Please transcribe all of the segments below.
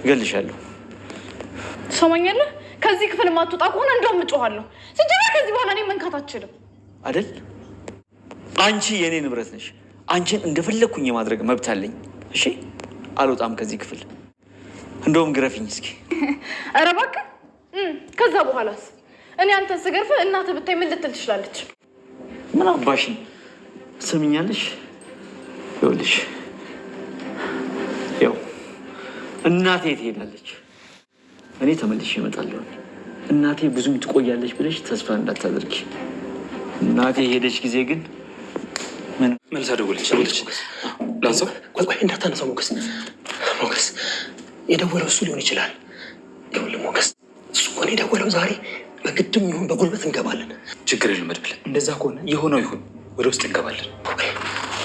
እገልሻለሁ። ሰማኛለህ? ከዚህ ክፍል ማትወጣ ከሆነ እንደውም እጮሃለሁ። ሲጀመር ከዚህ በኋላ እኔ መንካት አትችልም አይደል? አንቺ የኔ ንብረት ነሽ። አንቺን እንደፈለኩኝ የማድረግ መብት አለኝ። እሺ አልወጣም ከዚህ ክፍል። እንደውም ግረፊኝ እስኪ። ኧረ እባክህ። ከዛ በኋላስ እኔ አንተን ስገርፍ እናትህ ብታይ ምን ልትል ትችላለች? ምን አባሽን ትሰሚኛለሽ? ይኸውልሽ እናቴ ትሄዳለች፣ እኔ ተመልሼ እመጣለሁ። እናቴ ብዙም ትቆያለች ብለሽ ተስፋ እንዳታደርጊ። እናቴ ሄደች ጊዜ ግን መልሳ ደወለች። ላንሳው? ቆይ እንዳታነሳው ሞገስ። ሞገስ የደወለው እሱ ሊሆን ይችላል። ይኸውልህ ሞገስ፣ እሱ እኮ ነው የደወለው። ዛሬ በግድም ይሁን በጉልበት እንገባለን። ችግር የለም መድብል። እንደዛ ከሆነ የሆነው ይሁን፣ ወደ ውስጥ እንገባለን።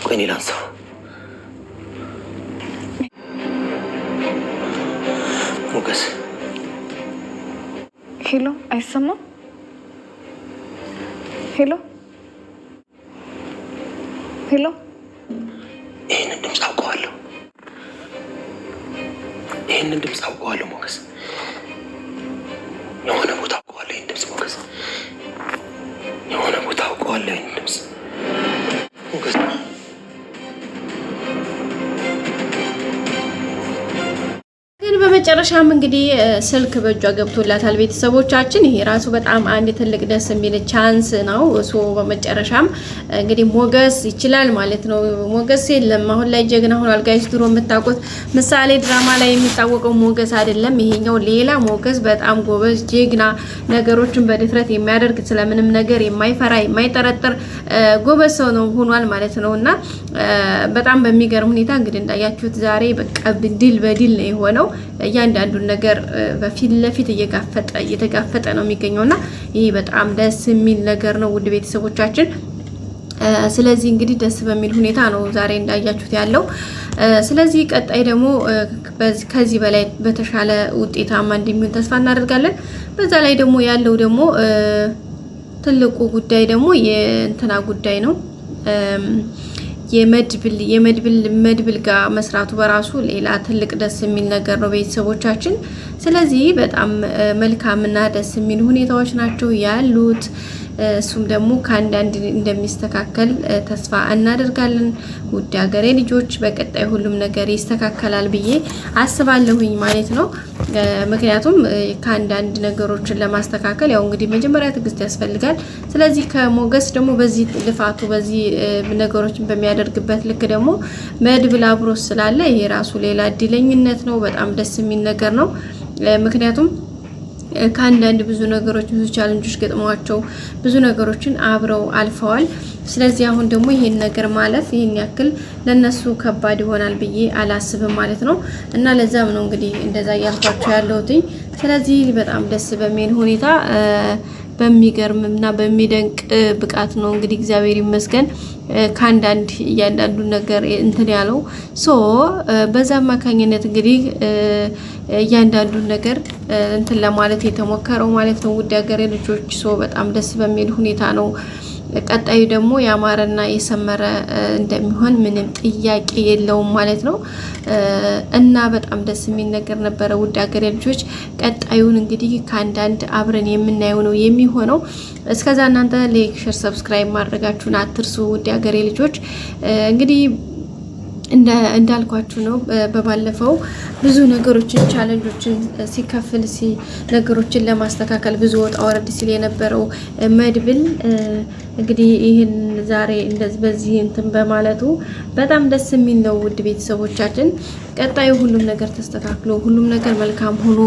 ቆይ እኔ ላንሳው። ሞገስ ሄሎ፣ አይሰማም? ሄሎ ሄሎ፣ ይህንን ድምፅ አውቀዋለሁ። ይህንን ድምፅ አውቀዋለሁ ሞገስ። የሆነ ቦታ አውቀዋለሁ ይህን ድምፅ ሞገስ። የሆነ ቦታ አውቀዋለሁ ይህን ድምፅ ሞገስ። በመጨረሻም እንግዲህ ስልክ በእጇ ገብቶላታል ቤተሰቦቻችን። ይሄ ራሱ በጣም አንድ ትልቅ ደስ የሚል ቻንስ ነው። እሱ በመጨረሻም እንግዲህ ሞገስ ይችላል ማለት ነው። ሞገስ የለም አሁን ላይ ጀግና ሆኗል ጋይስ። ድሮ የምታውቁት ምሳሌ ድራማ ላይ የሚታወቀው ሞገስ አይደለም። ይሄኛው ሌላ ሞገስ፣ በጣም ጎበዝ ጀግና፣ ነገሮችን በድፍረት የሚያደርግ ስለምንም ነገር የማይፈራ የማይጠረጥር ጎበዝ ሰው ነው ሆኗል ማለት ነው። እና በጣም በሚገርም ሁኔታ እንግዲህ እንዳያችሁት ዛሬ በቃ ድል በድል ነው የሆነው። እያንዳንዱን ነገር በፊት ለፊት እየተጋፈጠ ነው የሚገኘውና ይሄ በጣም ደስ የሚል ነገር ነው ውድ ቤተሰቦቻችን። ስለዚህ እንግዲህ ደስ በሚል ሁኔታ ነው ዛሬ እንዳያችሁት ያለው። ስለዚህ ቀጣይ ደግሞ ከዚህ በላይ በተሻለ ውጤታማ እንደሚሆን ተስፋ እናደርጋለን። በዛ ላይ ደግሞ ያለው ደግሞ ትልቁ ጉዳይ ደግሞ የእንትና ጉዳይ ነው። የመድብል ጋር መስራቱ በራሱ ሌላ ትልቅ ደስ የሚል ነገር ነው ቤተሰቦቻችን። ስለዚህ በጣም መልካምና ደስ የሚል ሁኔታዎች ናቸው ያሉት። እሱም ደግሞ ከአንዳንድ እንደሚስተካከል ተስፋ እናደርጋለን። ውድ ሀገሬ ልጆች በቀጣይ ሁሉም ነገር ይስተካከላል ብዬ አስባለሁኝ ማለት ነው። ምክንያቱም ከአንዳንድ ነገሮችን ለማስተካከል ያው እንግዲህ መጀመሪያ ትዕግስት ያስፈልጋል። ስለዚህ ከሞገስ ደግሞ በዚህ ልፋቱ በዚህ ነገሮችን በሚያደርግበት ልክ ደግሞ መድብል አብሮ ስላለ ይሄ ራሱ ሌላ እድለኝነት ነው። በጣም ደስ የሚል ነገር ነው። ምክንያቱም ከአንዳንድ ብዙ ነገሮች ብዙ ቻሌንጆች ገጥሟቸው ብዙ ነገሮችን አብረው አልፈዋል። ስለዚህ አሁን ደግሞ ይሄን ነገር ማለፍ ይሄን ያክል ለነሱ ከባድ ይሆናል ብዬ አላስብም ማለት ነው። እና ለዛም ነው እንግዲህ እንደዛ ያልኳቸው ያለሁት። ስለዚህ በጣም ደስ በሚል ሁኔታ በሚገርም እና በሚደንቅ ብቃት ነው እንግዲህ እግዚአብሔር ይመስገን ከአንዳንድ እያንዳንዱ ነገር እንትን ያለው በዛ አማካኝነት እንግዲህ እያንዳንዱን ነገር እንትን ለማለት የተሞከረው ማለት ነው። ውድ ሀገሬ ልጆች በጣም ደስ በሚል ሁኔታ ነው። ቀጣዩ ደግሞ ያማረና የሰመረ እንደሚሆን ምንም ጥያቄ የለውም ማለት ነው። እና በጣም ደስ የሚል ነገር ነበረ ውድ ሀገሬ ልጆች። ቀጣዩን እንግዲህ ከአንዳንድ አብረን የምናየው ነው የሚሆነው። እስከዛ እናንተ ላይክ፣ ሼር፣ ሰብስክራይብ ማድረጋችሁን አትርሱ ውድ ሀገሬ ልጆች። እንግዲህ እንዳልኳችሁ ነው። በባለፈው ብዙ ነገሮችን ቻሌንጆችን ሲከፍል ነገሮችን ለማስተካከል ብዙ ወጣ ወረድ ሲል የነበረው መድብል እንግዲህ ይህን ዛሬ እንደዚህ በዚህ እንትን በማለቱ በጣም ደስ የሚል ነው ውድ ቤተሰቦቻችን። ቀጣዩ ሁሉም ነገር ተስተካክሎ ሁሉም ነገር መልካም ሆኖ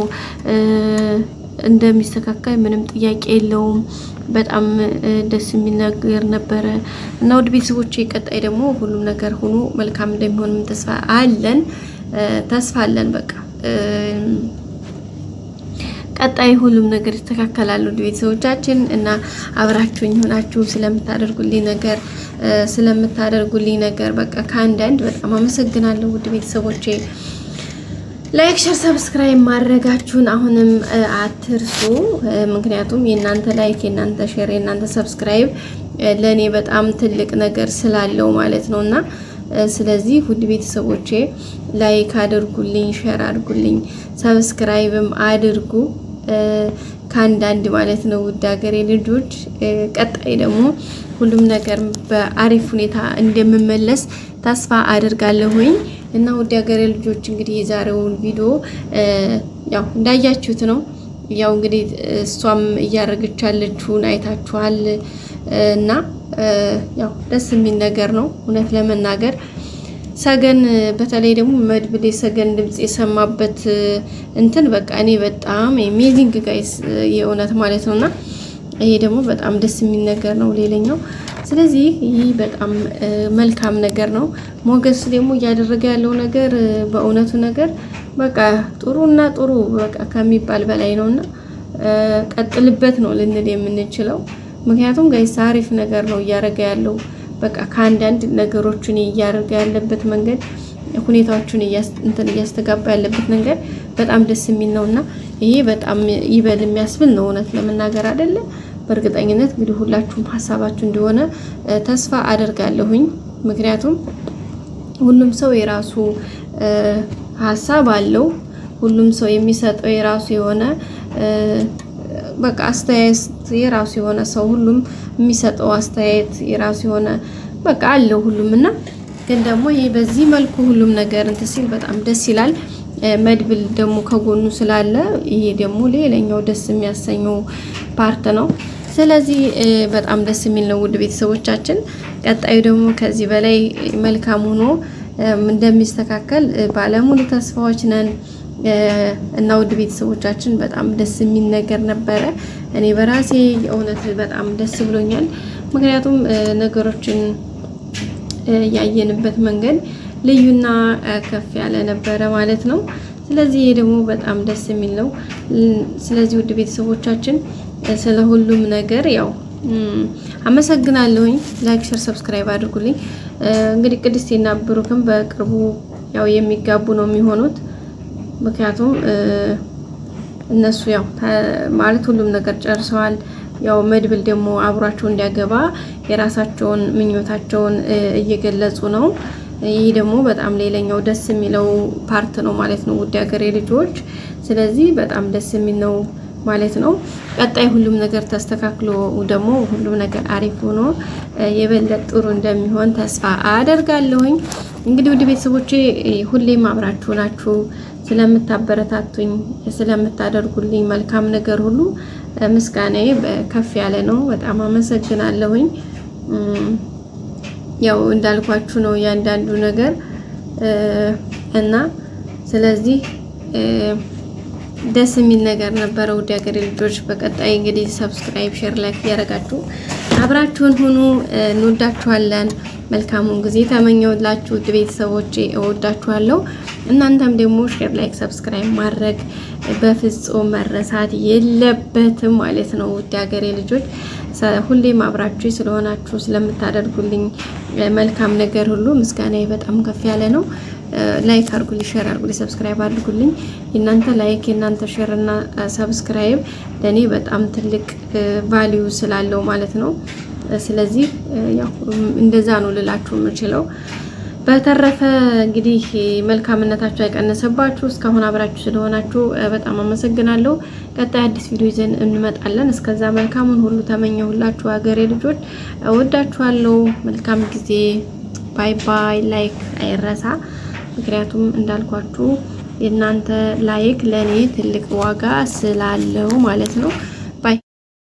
እንደሚስተካከል ምንም ጥያቄ የለውም። በጣም ደስ የሚል ነገር ነበረ እና ውድ ቤተሰቦቼ ቀጣይ ደግሞ ሁሉም ነገር ሆኖ መልካም እንደሚሆን ተስፋ አለን። በቃ ቀጣይ ሁሉም ነገር ይስተካከላል ውድ ቤተሰቦቻችን። እና አብራችሁኝ ሆናችሁ ስለምታደርጉልኝ ነገር በቃ ከአንዳንድ በጣም አመሰግናለሁ ውድ ቤተሰቦቼ። ላይክ፣ ሼር፣ ሰብስክራይብ ማድረጋችሁን አሁንም አትርሱ። ምክንያቱም የእናንተ ላይክ፣ የእናንተ ሼር፣ የእናንተ ሰብስክራይብ ለኔ በጣም ትልቅ ነገር ስላለው ማለት ነውና ስለዚህ ውድ ቤተሰቦቼ ላይክ አድርጉልኝ፣ ሼር አድርጉልኝ፣ ሰብስክራይብም አድርጉ ከአንዳንድ ማለት ነው ውድ ሀገሬ ልጆች። ቀጣይ ደግሞ ሁሉም ነገር በአሪፍ ሁኔታ እንደምመለስ ተስፋ አድርጋለሁኝ እና ውድ ሀገሬ ልጆች እንግዲህ የዛሬውን ቪዲዮ ያው እንዳያችሁት ነው። ያው እንግዲህ እሷም እያደረገች ያለችውን አይታችኋል እና ያው ደስ የሚል ነገር ነው እውነት ለመናገር። ሰገን በተለይ ደግሞ መድብል የሰገን ድምጽ የሰማበት እንትን በቃ እኔ በጣም አሜዚንግ ጋይስ የእውነት ማለት ነውና ይሄ ደግሞ በጣም ደስ የሚል ነገር ነው ሌላኛው። ስለዚህ ይህ በጣም መልካም ነገር ነው። ሞገስ ደግሞ እያደረገ ያለው ነገር በእውነቱ ነገር በቃ ጥሩና ጥሩ በቃ ከሚባል በላይ ነውና ቀጥልበት ነው ልንል የምንችለው። ምክንያቱም ጋይስ አሪፍ ነገር ነው እያደረገ ያለው በቃ ከአንዳንድ ነገሮችን እያደረገ ያለበት መንገድ ሁኔታዎችን እያስተጋባ ያለበት ነገር በጣም ደስ የሚል ነውና ይሄ በጣም ይበል የሚያስብል ነው እውነት ለመናገር አይደለ። በእርግጠኝነት እንግዲህ ሁላችሁም ሀሳባችሁ እንደሆነ ተስፋ አደርጋለሁኝ። ምክንያቱም ሁሉም ሰው የራሱ ሀሳብ አለው። ሁሉም ሰው የሚሰጠው የራሱ የሆነ በቃ አስተያየት የራሱ የሆነ ሰው ሁሉም የሚሰጠው አስተያየት የራሱ የሆነ በቃ አለው ሁሉም እና ግን ደግሞ ይሄ በዚህ መልኩ ሁሉም ነገር እንትን ሲል በጣም ደስ ይላል። መድብል ደግሞ ከጎኑ ስላለ ይሄ ደግሞ ሌላኛው ደስ የሚያሰኘው ፓርት ነው። ስለዚህ በጣም ደስ የሚል ነው ውድ ቤተሰቦቻችን። ቀጣዩ ደግሞ ከዚህ በላይ መልካም ሆኖ እንደሚስተካከል ባለሙሉ ተስፋዎች ነን እና ውድ ቤተሰቦቻችን በጣም ደስ የሚል ነገር ነበረ። እኔ በራሴ የእውነት በጣም ደስ ብሎኛል። ምክንያቱም ነገሮችን ያየንበት መንገድ ልዩና ከፍ ያለ ነበረ ማለት ነው። ስለዚህ ይሄ ደግሞ በጣም ደስ የሚል ነው። ስለዚህ ውድ ቤተሰቦቻችን ስለ ሁሉም ነገር ያው አመሰግናለሁኝ። ላይክ፣ ሼር፣ ሰብስክራይብ አድርጉልኝ። እንግዲህ ቅድስቴና ብሩክም በቅርቡ ያው የሚጋቡ ነው የሚሆኑት። ምክንያቱም እነሱ ያው ማለት ሁሉም ነገር ጨርሰዋል። ያው መድብል ደግሞ አብሯቸው እንዲያገባ የራሳቸውን ምኞታቸውን እየገለጹ ነው። ይህ ደግሞ በጣም ሌላኛው ደስ የሚለው ፓርት ነው ማለት ነው ውድ ሀገሬ ልጆች። ስለዚህ በጣም ደስ የሚል ነው ማለት ነው። ቀጣይ ሁሉም ነገር ተስተካክሎ ደግሞ ሁሉም ነገር አሪፍ ሆኖ የበለጠ ጥሩ እንደሚሆን ተስፋ አደርጋለሁኝ። እንግዲህ ውድ ቤተሰቦቼ ሁሌም አብራችሁ ናችሁ። ስለምታበረታቱኝ ስለምታደርጉልኝ መልካም ነገር ሁሉ ምስጋናዬ ከፍ ያለ ነው። በጣም አመሰግናለሁኝ። ያው እንዳልኳችሁ ነው ያንዳንዱ ነገር እና ስለዚህ ደስ የሚል ነገር ነበረ ውድ ሀገሬ ልጆች። በቀጣይ እንግዲህ ሰብስክራይብ፣ ሼር፣ ላይክ ያደረጋችሁ አብራችሁን ሁኑ። እንወዳችኋለን። መልካሙን ጊዜ ተመኘውላችሁ ውድ ቤተሰቦቼ። እወዳችኋለሁ። እናንተም ደግሞ ሼር፣ ላይክ፣ ሰብስክራይብ ማድረግ በፍጹም መረሳት የለበትም ማለት ነው ውድ ሀገሬ ልጆች። ሁሌም አብራችሁ ስለሆናችሁ ስለምታደርጉልኝ መልካም ነገር ሁሉ ምስጋናዬ በጣም ከፍ ያለ ነው። ላይክ አድርጉልኝ፣ ሼር አድርጉልኝ፣ ሰብስክራይብ አድርጉልኝ። የእናንተ ላይክ የእናንተ ሼር እና ሰብስክራይብ ለኔ በጣም ትልቅ ቫልዩ ስላለው ማለት ነው። ስለዚህ ያው እንደዛ ነው ልላችሁ የምችለው። በተረፈ እንግዲህ መልካምነታችሁ አይቀነሰባችሁ። እስካሁን አብራችሁ ስለሆናችሁ በጣም አመሰግናለሁ። ቀጣይ አዲስ ቪዲዮ ይዘን እንመጣለን። እስከዛ መልካሙን ሁሉ ተመኘሁላችሁ ሀገሬ ልጆች። እወዳችኋለሁ። መልካም ጊዜ። ባይ ባይ። ላይክ አይረሳ። ምክንያቱም እንዳልኳችሁ የእናንተ ላይክ ለኔ ትልቅ ዋጋ ስላለው ማለት ነው።